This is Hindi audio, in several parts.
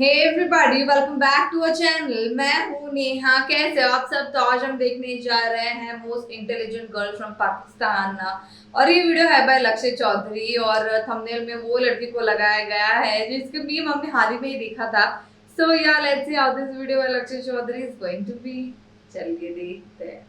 Hey everybody, welcome back to our channel. मैं हूँ नेहा। कैसे हो आप सब? तो आज हम देखने जा रहे हैं most intelligent girl from Pakistan, और ये वीडियो है बाय लक्ष्य चौधरी, और थंबनेल में वो लड़की को लगाया गया है जिसके मीम हमने हाल ही में ही देखा था। So yeah let's see how this video by Lakshya Chaudhary is going to be. चलिए देखते हैं।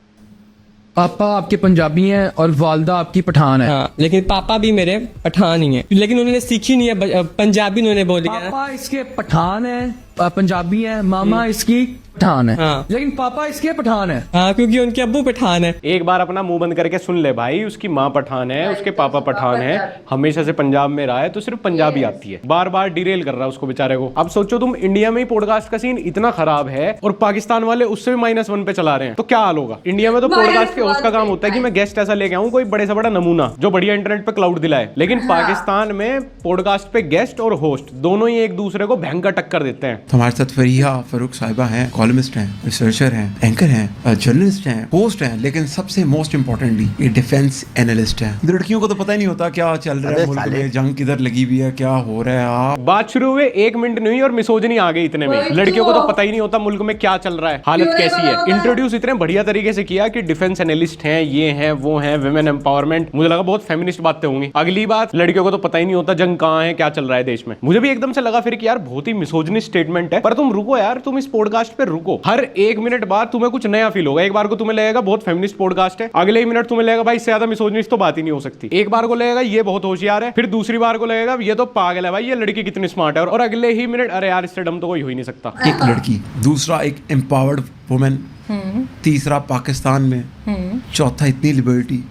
पापा आपके पंजाबी हैं और वालदा आपकी पठान है। हाँ, लेकिन पापा भी मेरे पठान ही हैं, लेकिन उन्होंने सीखी नहीं है पंजाबी, उन्होंने बोल दिया। पापा इसके पठान हैं, पंजाबी हैं, मामा इसकी पठान है। हाँ। लेकिन पापा इसके पठान है। हाँ, क्योंकि उनके अब्बू पठान है। एक बार अपना मुंह बंद करके सुन ले भाई, उसकी माँ पठान है, उसके पापा पठान है, हमेशा से पंजाब में रहा है, तो सिर्फ पंजाबी आती है। बार बार डिरेल कर रहा है उसको बेचारे को। अब सोचो तुम इंडिया में ही पॉडकास्ट का सीन इतना खराब है और पाकिस्तान वाले उससे भी -1 पे चला रहे हैं, तो क्या हाल होगा। इंडिया में तो पॉडकास्ट के होस्ट का काम होता है कि मैं गेस्ट ऐसा लेके आऊं कोई बड़े से बड़ा नमूना जो बढ़िया इंटरनेट पे क्लाउड दिलाए, लेकिन पाकिस्तान में पॉडकास्ट पे गेस्ट और होस्ट दोनों ही एक दूसरे को भयंकर टक्कर देते हैं। हमारे साथ फरीहा फारूक साहिबा हैं, कॉलमिस्ट हैं, रिसर्चर हैं, एंकर हैं, जर्नलिस्ट हैं, होस्ट हैं, लेकिन सबसे मोस्ट इम्पोर्टेंटली ये डिफेंस एनालिस्ट हैं। लड़कियों को तो पता ही नहीं होता क्या चल रहा है मुल्क में, जंग किधर लगी हुई है, क्या हो रहा है। आप बात शुरू हुए 1 मिनट नहीं हुई और मिसोजनी आ गई इतने में। लड़कियों को तो पता ही नहीं होता मुल्क में क्या चल रहा है, हालत कैसी है। इंट्रोड्यूस इतने बढ़िया तरीके से किया कि डिफेंस एनालिस्ट हैं, ये हैं, वो हैं, विमेन एम्पावरमेंट। मुझे लगा बहुत फेमिनिस्ट बातें होंगी। अगली बात, लड़कियों को तो पता ही नहीं होता जंग कहाँ है, क्या चल रहा है देश में। मुझे भी एकदम से लगा फिर कि यार बहुत ही मिसोजनी स्टेटमेंट है, पर तुम रुको यार, तुम इस पॉडकास्ट पे रुको। हर 1 मिनट बाद तुम्हें कुछ नया फील होगा। एक बार को तुम्हें लगेगा बहुत फेमिनिस्ट पॉडकास्ट है, अगले ही मिनट तुम्हें लगेगा भाई इससे ज्यादा मिसोजिनिस्ट तो बात ही नहीं हो सकती। एक बार को लगेगा ये बहुत होशियार है, फिर दूसरी बार को लगेगा ये तो पागल है भाई, ये लड़की कितनी स्मार्ट है, और अगले ही मिनट अरे यार इससे डम तो कोई हो ही नहीं सकता। एक लड़की, दूसरा एक एम्पावर्ड वुमेन, तीसरा पाकिस्तान में, चौथा इतनी लिबर्टी।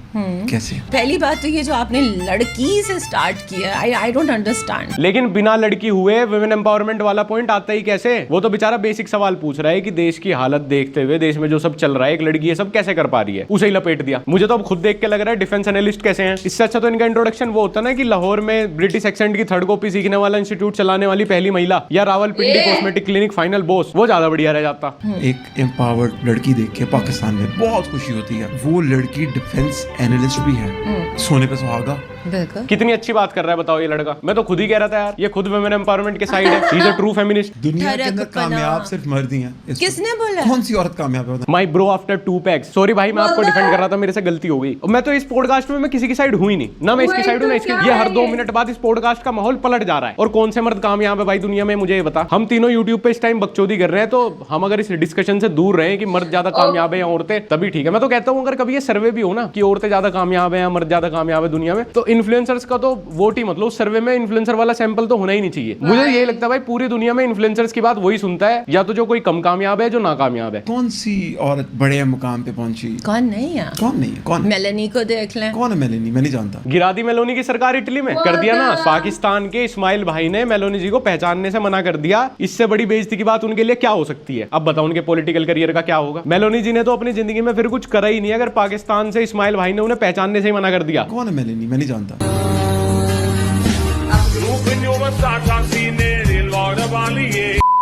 कैसे? पहली बात तो ये जो आपने लड़की से स्टार्ट किया, आई डोंट अंडरस्टैंड। लेकिन बिना लड़की हुए वुमेन एम्पावरमेंट वाला पॉइंट आता ही कैसे? वो तो बेचारा बेसिक सवाल पूछ रहा है कि देश की हालत देखते हुए, देश में जो सब चल रहा है, एक लड़की ये सब कैसे कर पा रही है, उसे ही लपेट दिया। मुझे तो अब खुद देख के लग रहा है डिफेंस एनालिस्ट कैसे हैं। इससे अच्छा तो इनका इंट्रोडक्शन वो होता ना कि लाहौर में ब्रिटिश एक्सेंट की 3rd कॉपी सीखने वाला इंस्टीट्यूट चलाने वाली पहली महिला, या Rawalpindi cosmetic clinic final boss, वो ज्यादा बढ़िया रह जाता। एक एम्पावर्ड लड़की देख के पाकिस्तान में बहुत खुशी होती है। वो लड़की डिफेंस एनालिस्ट भी है, सोने पे सुहागा। बिल्कुल। कितनी अच्छी बात कर रहा है बताओ ये लड़का। मैं तो खुद ही कह रहा था यार, ये खुद वुमेन एम्पावरमेंट के साइड है, he is a true feminist. दुनिया के अंदर धड़कपना। कामयाब सिर्फ मर्द ही हैं। किसने बोला? कौन सी औरत कामयाब है? माई ब्रो आफ्टर 2 पैक्स। सॉरी भाई, मैं आपको डिफेंड कर रहा था, मेरे से गलती हो गई। और मैं तो इस पॉडकास्ट में मैं किसी की साइड हुई नहीं, ना मैं इसकी साइड हूँ ना इसकी। ये हर 2 मिनट बाद इस पॉडकास्ट का माहौल पलट जा रहा है। और कौन से मर्द कामयाब है भाई दुनिया में, मुझे ये बता। हम तीनों यूट्यूब पे इस टाइम बकचोदी कर रहे हैं, तो हम अगर इस डिस्कशन से दूर रहे कि मर्द ज्यादा कामयाब है या औरतें, तभी ठीक है। मैं तो कहता हूँ अगर कभी ये सर्वे भी हो ना कि औरतें ज्यादा कामयाब है या मर्द ज्यादा कामयाब है दुनिया में, तो इन्फ्लुएंसर्स का तो वोट ही मतलब सर्वे में इन्फ्लुएंसर वाला सैंपल तो होना ही नहीं चाहिए। मुझे ये लगता है भाई पूरी दुनिया में इन्फ्लुएंसर्स की बात वही सुनता है, या तो जो कोई कम कामयाब है, जो नाकामयाब है। कौन सी औरत बड़े मुकाम पे पहुंची? कौन नहीं है? कौन नहीं है? कौन? मेलेनी को देख लें। कौन है मेलेनी? मैं नहीं जानता। गिरा दी मेलोनी की सरकार इटली में, कर दिया ना। पाकिस्तान के इस्माइल भाई ने मेलोनी जी को पहचानने से मना कर दिया। इससे बड़ी बेइज्जती की बात उनके लिए क्या हो सकती है? अब बताओ उनके पॉलिटिकल करियर का क्या होगा। मेलोनी जी ने तो अपनी जिंदगी में फिर कुछ करा ही नहीं, अगर पाकिस्तान से इस्माइल भाई ने उन्हें पहचानने से ही मना कर दिया। कौन है मेलेनी? मैं नहीं जानता।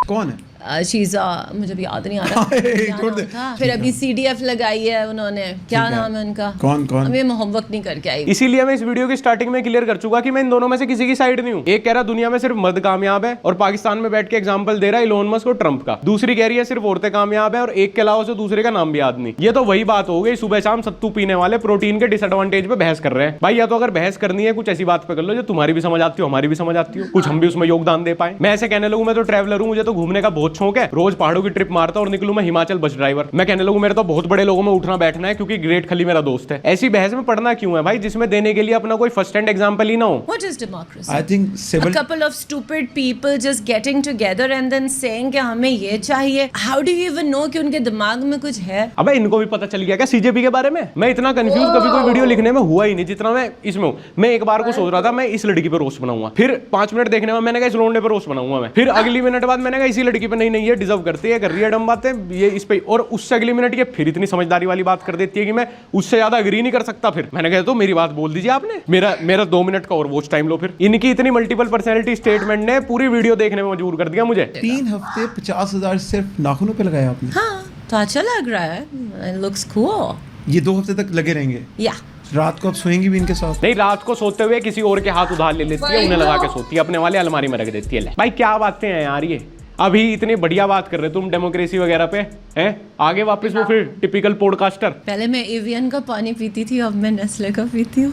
कौन है? शीजा, मुझे भी याद नहीं आ रहा क्या नाम था। फिर अभी CDF लगाई है उन्होंने, क्या नाम है उनका? कौन? मैं होमवर्क नहीं करके आई। इसीलिए मैं इस वीडियो की स्टार्टिंग में क्लियर कर चुका कि मैं इन दोनों में से किसी की साइड नहीं हूँ। एक कह रहा दुनिया में सिर्फ मर्द कामयाब है और पाकिस्तान में बैठ के एग्जांपल दे रहा है इलोन मस्क और ट्रंप का। दूसरी कह रही है सिर्फ औरतें कामयाब है, और एक के अलावा से दूसरे का नाम भी याद नहीं। ये तो वही बात हो गई, सुबह शाम सत्तू पीने वाले प्रोटीन के डिसएडवांटेज पे बहस कर रहे हैं। भाई या तो अगर बहस करनी है कुछ ऐसी बात पे कर लो जो तुम्हारी भी समझ आती हो, हमारी भी समझ आती हो, कुछ हम भी उसमें योगदान दे पाए। मैं ऐसे कहने लगूं मैं तो ट्रैवलर हूं, मुझे तो घूमने का बहुत शौक है, रोज पहाड़ों की ट्रिप मारता और निकलूं मैं हिमाचल बस ड्राइवर। मैं कहने लगूं मेरे तो बहुत बड़े लोगों में उठना बैठना है क्योंकि ग्रेट खली मेरा दोस्त है। ऐसी बहस में पढ़ना क्यों है भाई जिसमें देने के लिए अपना कोई फर्स्ट हैंड एग्जांपल ही ना हो। What is democracy? I think A civil couple of stupid people just getting together and then saying कि हमें ये चाहिए। How do you even know कि उनके दिमाग में कुछ है? अबे इनको भी पता चल गया क्या CJP के बारे में? मैं इतना कंफ्यूज कभी कोई वीडियो लिखने में हुआ ही नहीं जितना मैं इसमें हूं। मैं एक बार को सोच रहा था मैं इस लड़की पे रोस्ट बनाऊंगा, फिर 5 मिनट देखने में मैंने कहा इस लोंडे पे रोस्ट बनाऊंगा मैं, फिर अगली मिनट बाद मैंने कहा इसी लड़की पे नहीं ये डिजर्व करती है, कर रही है डम बातें ये इस पे, और उससे अगली मिनट ये फिर इतनी समझदारी वाली बात कर देती है कि मैं उससे ज्यादा अग्री नहीं कर सकता। फिर मैंने कहा तो मेरी बात बोल दीजिए आपने, मेरा 2 मिनट का और वॉच टाइम लो। फिर इनकी इतनी मल्टीपल पर्सनैलिटी स्टेटमेंट ने पूरी वीडियो देखने में मजबूर कर दिया मुझे। 3 हफ्ते 50,000 सिर्फ नाखूनों पे लगाया आपने। हाँ, तो अच्छा लग रहा है। It looks cool. ये 2 हफ्ते तक लगे रहेंगे? Yeah. रात को आप सोएंगी भी इनके साथ? नहीं, रात को सोते हुए किसी और के हाथ उधार ले लेती है, उन्हें लगा के सोती है, अपने वाले अलमारी में रख देती है। भाई क्या बातें हैं यार ये। अभी इतनी बढ़िया बात कर रहे तुम डेमोक्रेसी वगैरह पे हैं, आगे वापस वो फिर टिपिकल पॉडकास्टर। पहले मैं एवियन का पानी पीती थी, अब मैं नेस्ले का पीती हूँ।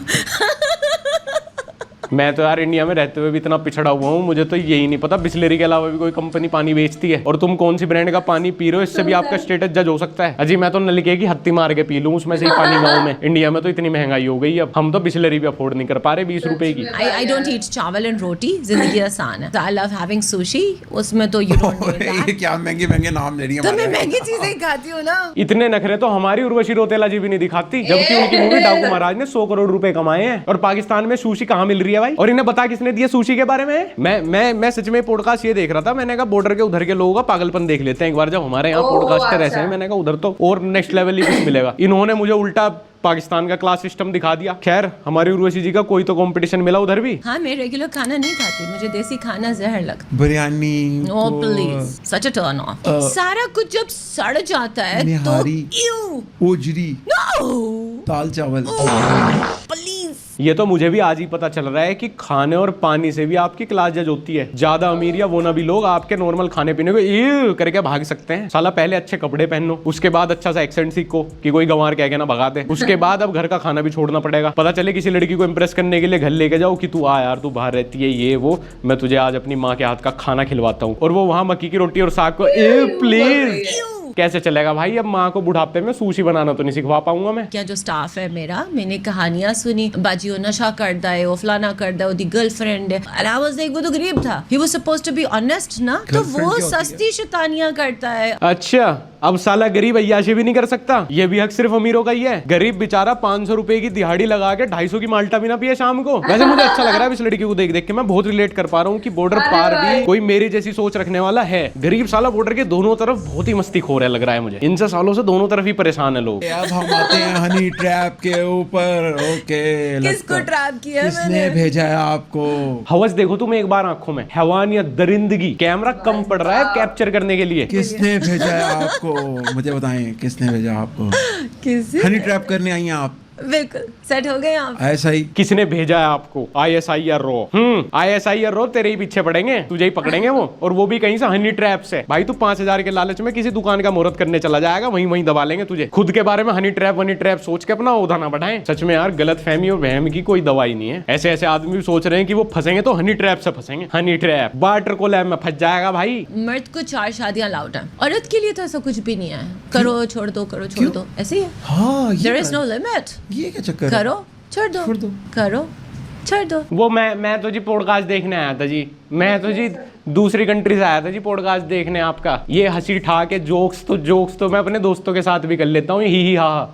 मैं तो यार इंडिया में रहते हुए भी इतना पिछड़ा हुआ हूँ, मुझे तो यही नहीं पता बिस्लेरी के अलावा भी कोई कंपनी पानी बेचती है, और तुम कौन सी ब्रांड का पानी पी रहे हो इससे भी आपका स्टेटस जज हो सकता है। अजी मैं तो नलके की हत्ती मार के पी लूँ उसमें से ही पानी गाँव में। इंडिया में तो इतनी महंगाई हो गई, अब हम तो बिस्लेरी भी अफोर्ड नहीं कर पा रहे 20 रुपए की। I don't eat चावल एंड रोटी, जिंदगी आसान है। I love having sushi, उसमें तो you don't need ये that। क्या महंगे महंगे नाम ले रही है तो मैं हमारे। महंगी चीजें ही खाती हूँ ना। इतने नखरे तो हमारी उर्वशी रौतेला जी भी नहीं दिखाती, जबकि उनकी मूवी डाकू महाराज ने 100 करोड़ रुपए कमाए हैं। और पाकिस्तान में सुशी कहाँ मिल रही है भाई? और इन्हें बता किसने दिया सुशी के बारे में? मैं सच में पॉडकास्ट ये देख रहा था, मैंने कहा बॉर्डर के उधर के लोगों का पागलपन देख लेते हैं एक बार, जब हमारे यहाँ पॉडकास्टर ऐसे हैं, मैंने कहा उधर तो और नेक्स्ट लेवल ही कुछ मिलेगा। इन्होंने मुझे उल्टा पाकिस्तान का क्लास सिस्टम दिखा दिया। खैर हमारी उर्वशी जी का कोई तो कंपटीशन मिला उधर भी। हाँ, मैं रेगुलर खाना नहीं खाती, मुझे देसी खाना जहर लगता। Biryani no please, such a turn off. सारा कुछ जब सड़ जाता है तो निहारी, ew, ओजरी, no, दाल चावल। प्लीज। ये तो मुझे भी आज ही पता चल रहा है कि खाने और पानी से भी आपकी क्लास जज होती है। ज्यादा अमीर या वो ना भी लोग आपके नॉर्मल खाने पीने को ये करके भाग सकते हैं। साला पहले अच्छे कपड़े पहनो, उसके बाद अच्छा सा एक्सेंट सीखो कि कोई गंवार कह के ना भगा दे, उसके बाद अब घर का खाना भी छोड़ना पड़ेगा। पता चले किसी लड़की को इंप्रेस करने के लिए घर लेके जाओ कि तू आ यार, तू बाहर रहती है ये वो, मैं तुझे आज अपनी माँ के हाथ का खाना खिलवाता हूँ, और वो वहां मक्की की रोटी और साग को प्लीज। कैसे चलेगा भाई? अब माँ को बुढ़ापे में सुशी बनाना तो नहीं सिखवा पाऊंगा मैं। क्या जो स्टाफ है मेरा, मैंने कहानियां सुनी, बाजी वो नशा करता है, वो फलाना करता है, वो गर्लफ्रेंड है। And I was like, वो तो गरीब था, he was supposed to be honest ना, तो Girlfriend वो क्या होती है? सस्ती शैतानियां करता है। अच्छा, अब साला गरीब अय्याशी भी नहीं कर सकता, ये भी हक सिर्फ अमीरों का ही है। गरीब बेचारा 500 रुपए की दिहाड़ी लगा के 250 की माल्टा भी ना पिए शाम को। वैसे मुझे अच्छा लग रहा है इस लड़की को देख देख के, मैं बहुत रिलेट कर पा रहा हूँ कि बॉर्डर पार भी कोई मेरी जैसी सोच रखने वाला है। गरीब साला बॉर्डर के दोनों तरफ बहुत ही मस्ती खो रहा है, लग रहा है मुझे। इनसे सालों से दोनों तरफ ही परेशान है लोग। अब हम आते हैं हनी ट्रैप के ऊपर। ओके, किसको ट्रैप किया किसने मैंने? भेजा है आपको? हवस देखो तुम एक बार आंखों में, हैवान या दरिंदगी, कैमरा कम पड़ रहा है कैप्चर करने के लिए। किसने भेजा है आपको? मुझे बताएं, किसने भेजा आपको? किसी हनी ट्रैप करने आई हैं आप? बिल्कुल सेट हो गए आप। ऐसा ही। किसने भेजा है आपको? ISIR रो। ISIR रो तेरे ही पीछे पड़ेंगे, तुझे ही पकड़ेंगे वो, और वो भी कहीं से हनी ट्रैप से। भाई तू 5000 के लालच में किसी दुकान का मुहूर्त करने चला जाएगा, वहीं वहीं दबा लेंगे तुझे। खुद के बारे में हनी ट्रैप सोच के अपना औधा ना बढ़ाएं। सच में यार, गलत फहमी और वहम की कोई दवाई नहीं है। ऐसे ऐसे आदमी भी सोच रहे हैं कि वो फंसेंगे तो हनी ट्रैप से फंसेंगे। हनी ट्रैप वाटर को लैब में फंस जाएगा भाई। मर्द को 4 शादियां अलाउड है, औरत के लिए तो ऐसा कुछ भी नहीं है। करो छोड़ दो, करो छोड़ दो, ऐसे ही है। हाँ, There is no limit। ये क्या चक्कर है? करो छोड़ दो, छोड़ दो। करो छोड़ दो। वो मैं तो जी पॉडकास्ट देखने आया था जी, मैं तो जी दूसरी कंट्री से आया था जी पॉडकास्ट देखने आपका। ये हंसी ठा के जोक्स तो मैं अपने दोस्तों के साथ भी कर लेता हूँ, ही हा।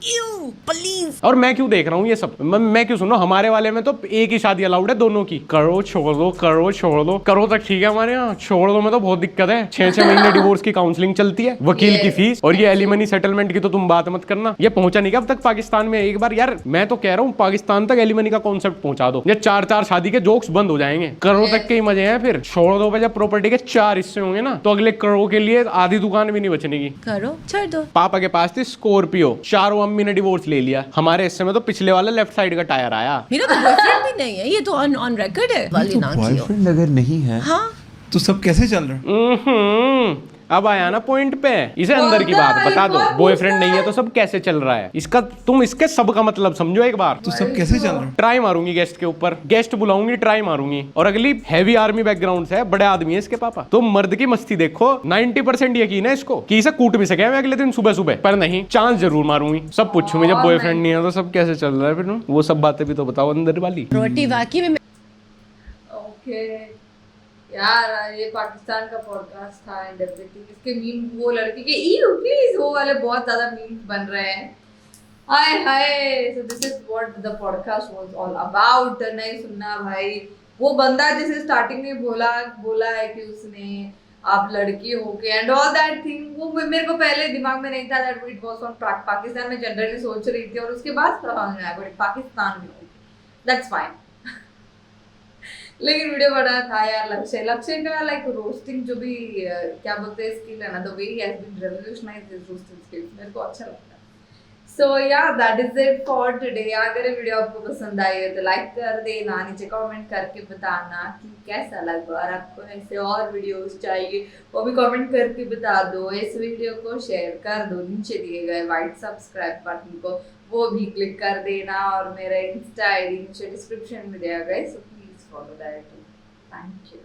प्लीज। और मैं क्यों देख रहा हूँ ये सब? मैं क्यों सुनो? हमारे वाले में तो एक ही शादी अलाउड है दोनों की। करो छोड़ दो, करो छोड़ दो, करो तक ठीक है, हमारे यहाँ छोड़ दो में तो बहुत दिक्कत है। 6-6 महीने डिवोर्स की काउंसलिंग चलती है, वकील की फीस, और ये एलिमनी सेटलमेंट की तो तुम बात मत करना। ये पहुंचा नहीं क्या अब तक पाकिस्तान में? एक बार यार मैं तो कह रहा हूँ पाकिस्तान तक एलिमनी का कॉन्सेप्ट पहुंचा दो, ये 4-4 शादी के जोक्स बंद हो जाएंगे। करो तक के ही मजे हैं। फिर छोड़ दो पे जब प्रॉपर्टी के 4 हिस्से होंगे ना, तो अगले करोड़ के लिए आधी दुकान भी नहीं बचने की। करो छोड़ दो। पापा के पास थी स्कॉर्पियो, चारों अम्मी ने डिवोर्स ले लिया। हमारे हिस्से में तो पिछले वाला लेफ्ट साइड का टायर आया। मेरा तो बॉयफ्रेंड भी नहीं है, ये तो ऑन रिकॉर्ड है। वाली ना कियो। बॉयफ्रेंड अगर नहीं है हाँ, तो सब कैसे चल रहा है? अब आया ना पॉइंट पे। इसे अंदर की बात बता दो, बॉयफ्रेंड नहीं है तो सब कैसे चल रहा है? इसका तुम इसके सब का मतलब समझो एक बार। तो सब कैसे चल रहा है? ट्राई मारूंगी गेस्ट के ऊपर, गेस्ट बुलाऊंगी, ट्राई मारूंगी। और अगली हैवी आर्मी बैकग्राउंड से है, बड़े आदमी है इसके पापा। तो मर्द की मस्ती देखो, 90% यकीन है इसको कि इसे कूट भी सके मैं अगले दिन सुबह सुबह, पर नहीं, चांस जरूर मारूंगी। सब पूछूंगी जब बॉयफ्रेंड नहीं है तो सब कैसे चल रहा है? फिर वो सब बातें भी तो बताओ अंदर वाली। रोटी वाकई में। ओके यार, ये पाकिस्तान का पॉडकास्ट था एंड एवरीथिंग। इसके मीम, वो लड़की के प्लीज वो वाले बहुत ज्यादा मीम्स बन रहे हैं। Hi hi, so this is what the podcast was all about. नहीं सुनना भाई, वो बंदा जैसे स्टार्टिंग में बोला है कि उसने आप लड़की हो के एंड ऑल दैट थिंग, वो मेरे को पहले दिमाग में नहीं था that it was on Pakistan. में जनरली सोच रही थी और उसके बाद समझ में आया बट पाकिस्तान में, दैट्स फाइन। लेकिन वीडियो बड़ा था यार। लक्ष्य का लाइक रोस्टिंग जो भी क्या बोलते हैं स्किल है ना, the way he has been revolutionized his roasting skills, मेरे को अच्छा लगता है। So yeah that is it for today. अगर ये वीडियो आपको पसंद आई है तो लाइक कर देना, नीचे कमेंट करके बताना कि कैसा लगा और आपको ऐसे और वीडियोस चाहिए वो भी कमेंट करके बता दो। इस वीडियो को शेयर कर दो, नीचे दिए गए व्हाइट सब्सक्राइब बटन को वो भी क्लिक कर देना और मेरा इंस्टा आईडी नीचे डिस्क्रिप्शन में दिया गया है, so please follow that. Thank you.